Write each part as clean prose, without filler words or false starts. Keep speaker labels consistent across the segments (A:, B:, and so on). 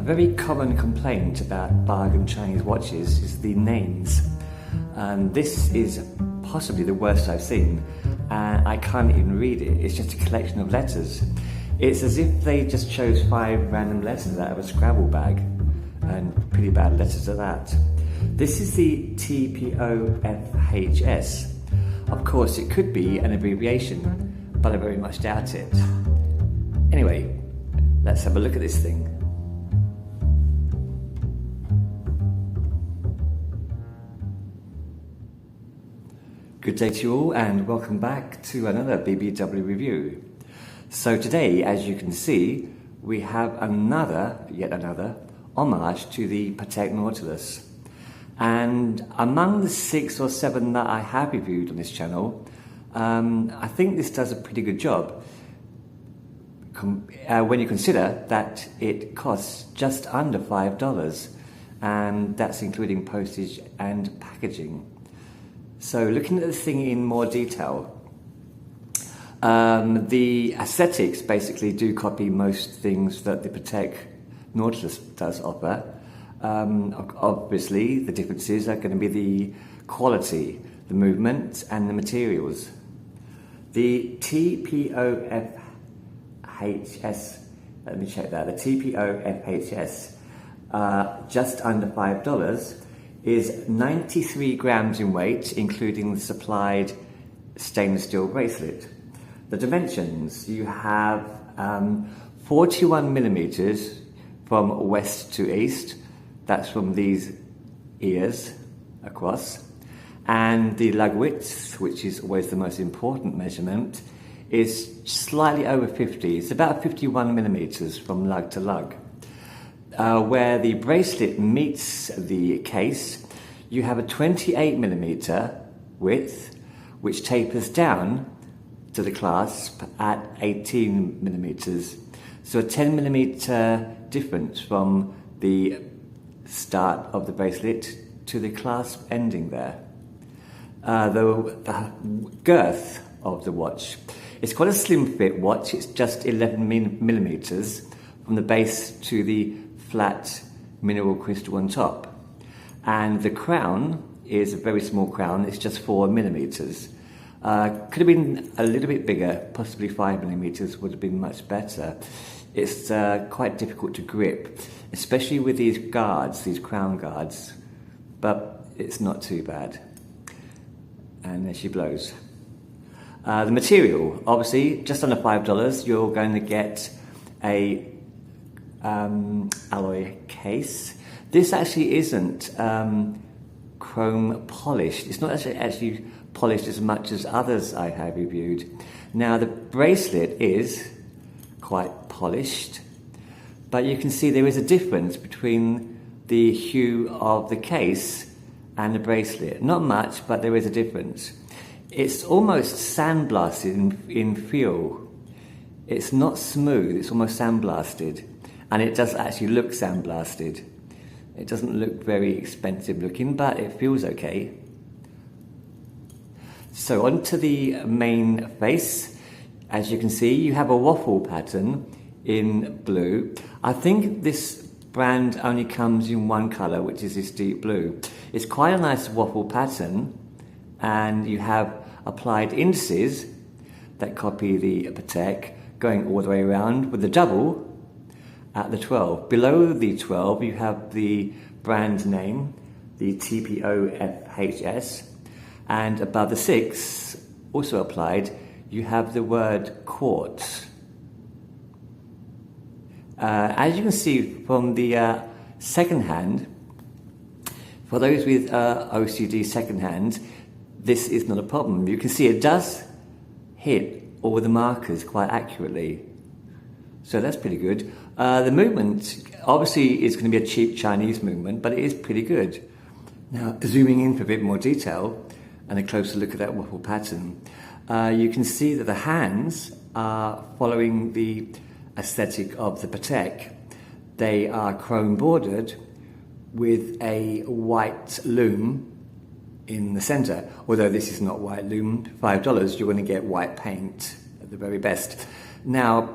A: very common complaint about bargain Chinese watches is the names. And this is possibly the worst I've seen. I can't even read it. It's just a collection of letters. It's as if they just chose 5 random letters out of a Scrabble bag, and pretty bad letters at that. This is the TPOFHS. Of course, it could be an abbreviation, but I very much doubt it. Anyway, let's have a look at this thing. Good day to you all, and welcome back to another BBW review. So today, as you can see, we have yet another homage to the Patek Nautilus. And among the 6 or 7 that I have reviewed on this channel, I think this does a pretty good job when you consider that it costs just under $5, and that's including postage and packaging. So looking at the thing in more detail, the aesthetics basically do copy most things that the Patek Nautilus does offer. Obviously, the differences are going to be the quality, the movement, and the materials. The TPOFHS, let me check that, the TPOFHS, just under $5, is 93 grams in weight, including the supplied stainless steel bracelet. The dimensions, you have 41 millimeters from west to east, that's from these ears across, and the lug width, which is always the most important measurement, is slightly over 50. It's about 51 millimeters from lug to lug. Where the bracelet meets the case, you have a 28 millimeter width, which tapers down to the clasp at 18 millimeters. So a 10 millimeter difference from the start of the bracelet to the clasp ending there. The girth of the watch, it's quite a slim fit watch. It's just 11 millimeters from the base to the flat mineral crystal on top, and the crown is a very small crown. It's just 4 millimeters. Could have been a little bit bigger, possibly 5 millimeters would have been much better. It's quite difficult to grip, especially with these guards, these crown guards, but it's not too bad. And there she blows. The material, obviously, just under $5, you're going to get a alloy case. This actually isn't chrome polished. It's not actually polished as much as others I have reviewed. Now the bracelet is quite polished, but you can see there is a difference between the hue of the case and the bracelet. Not much, but there is a difference. It's almost sandblasted in feel. It's not smooth, it's almost sandblasted. And it does actually look sandblasted. It doesn't look very expensive looking, but it feels okay. So onto the main face. As you can see, you have a waffle pattern in blue. I think this brand only comes in one colour, which is this deep blue. It's quite a nice waffle pattern, and you have applied indices that copy the Patek going all the way around with the double at the 12. Below the 12 you have the brand name, the TPOFHS, and above the 6, also applied, you have the word Quartz. As you can see from the second hand, for those with OCD second hand, this is not a problem. You can see it does hit all the markers quite accurately. So that's pretty good. The movement obviously is going to be a cheap Chinese movement, but it is pretty good. Now, zooming in for a bit more detail and a closer look at that waffle pattern, you can see that the hands are following the aesthetic of the Patek. They are chrome bordered with a white loom in the center. Although this is not white loom, $5, you're going to get white paint at the very best. Now,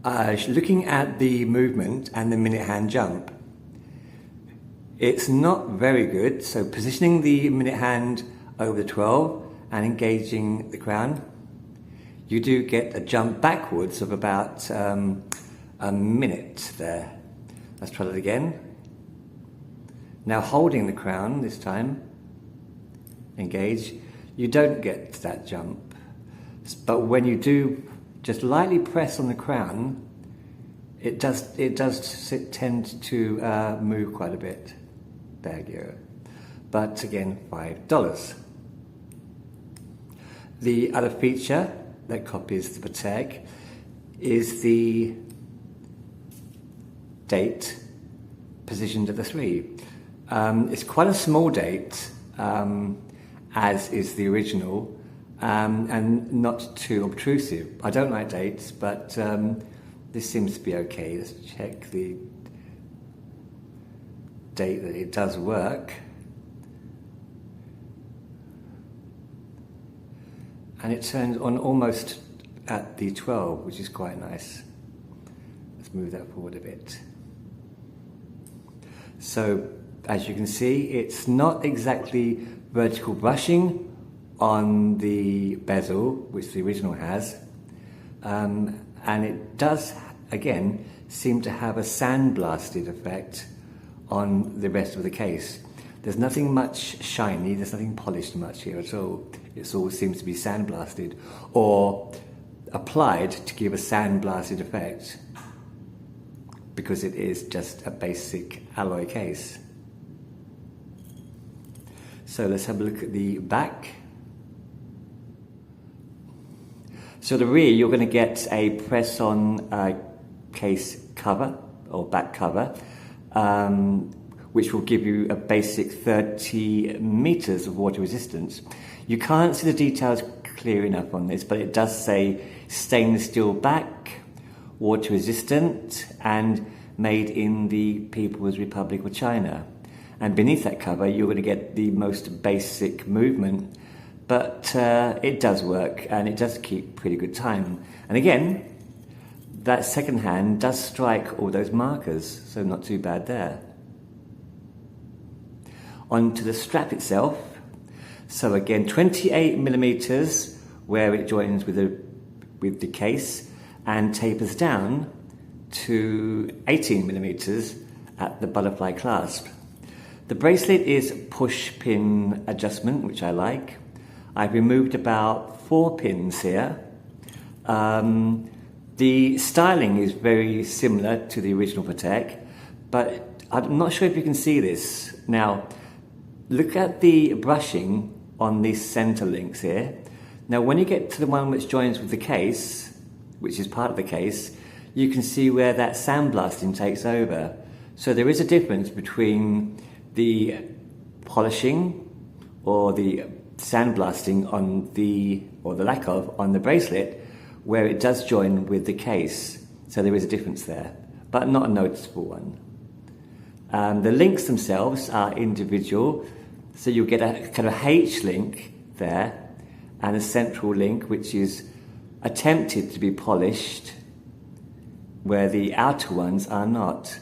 A: Looking at the movement and the minute hand jump, it's not very good. So positioning the minute hand over the 12 and engaging the crown, you do get a jump backwards of about a minute there. Let's try that again. Now holding the crown this time, engage, you don't get that jump. But when you do just lightly press on the crown, it does tend to move quite a bit. There you go. But again, $5. The other feature that copies the Patek is the date positioned at the 3. It's quite a small date, as is the original, and not too obtrusive. I don't like dates, but this seems to be okay. Let's check the date that it does work. And it turns on almost at the 12, which is quite nice. Let's move that forward a bit. So, as you can see, it's not exactly vertical brushing on the bezel, which the original has, and it does, again, seem to have a sandblasted effect on the rest of the case. There's nothing much shiny, there's nothing polished much here at all. It all seems to be sandblasted or applied to give a sandblasted effect, because it is just a basic alloy case. So let's have a look at the back. So the rear, you're going to get a press-on case cover or back cover, which will give you a basic 30 meters of water resistance. You can't see the details clear enough on this, but it does say stainless steel back, water resistant, and made in the People's Republic of China. And beneath that cover, you're going to get the most basic movement, but it does work and it does keep pretty good time. And again, that second hand does strike all those markers, so not too bad there. Onto the strap itself. So again, 28 millimeters where it joins with the case and tapers down to 18 millimeters at the butterfly clasp. The bracelet is push pin adjustment, which I like. I've removed about 4 pins here. The styling is very similar to the original Patek, but I'm not sure if you can see this. Now, look at the brushing on these center links here. Now, when you get to the one which joins with the case, which is part of the case, you can see where that sandblasting takes over. So there is a difference between the polishing or the sandblasting on or the lack of, on the bracelet, where it does join with the case. So there is a difference there, but not a noticeable one. The links themselves are individual, so you'll get a kind of H link there and a central link which is attempted to be polished, where the outer ones are not.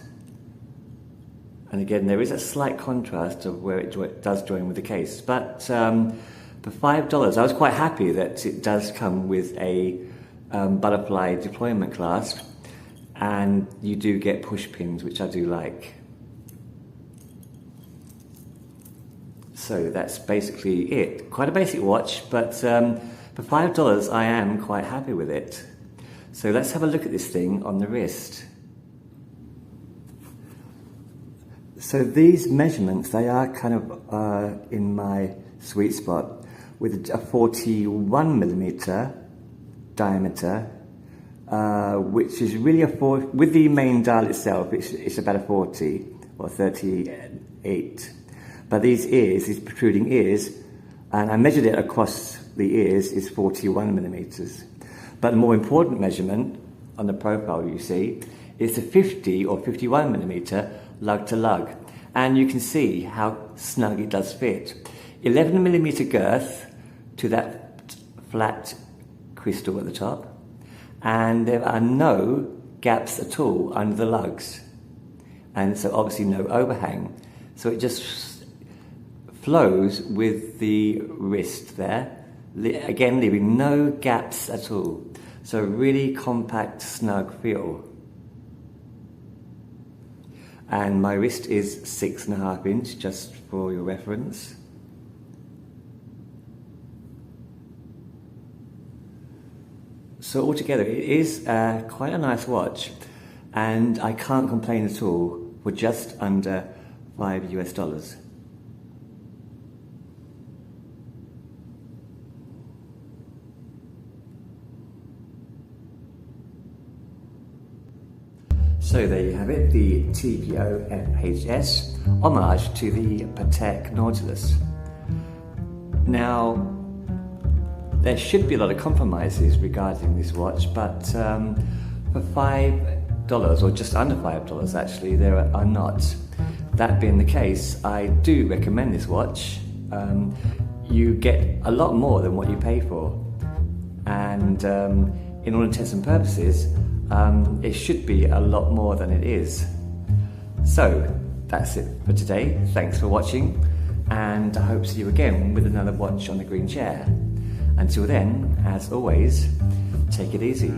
A: And again, there is a slight contrast of where it does join with the case. But for $5, I was quite happy that it does come with a butterfly deployment clasp, and you do get push pins, which I do like. So that's basically it. Quite a basic watch, but for $5 I am quite happy with it. So let's have a look at this thing on the wrist. So these measurements, they are kind of in my sweet spot, with a 41 millimeter diameter, which is really with the main dial itself, it's about a 40 or 38. But these ears, these protruding ears, and I measured it across the ears, is 41 millimeters. But the more important measurement on the profile you see is the 50 or 51 millimeter lug to lug. And you can see how snug it does fit. 11 millimeter girth to that flat crystal at the top. And there are no gaps at all under the lugs, and so obviously no overhang, so it just flows with the wrist there, again leaving no gaps at all, so really compact, snug feel. And my wrist is 6.5 inch, just for your reference. So altogether, it is quite a nice watch, and I can't complain at all for just under $5 US. So there you have it, the TPOFHS, homage to the Patek Nautilus. Now, there should be a lot of compromises regarding this watch, but for $5, or just under $5 actually, there are not. That being the case, I do recommend this watch. You get a lot more than what you pay for, and in all intents and purposes, it should be a lot more than it is. So that's it for today. Thanks for watching, and I hope to see you again with another watch on the green chair. Until then, as always, take it easy.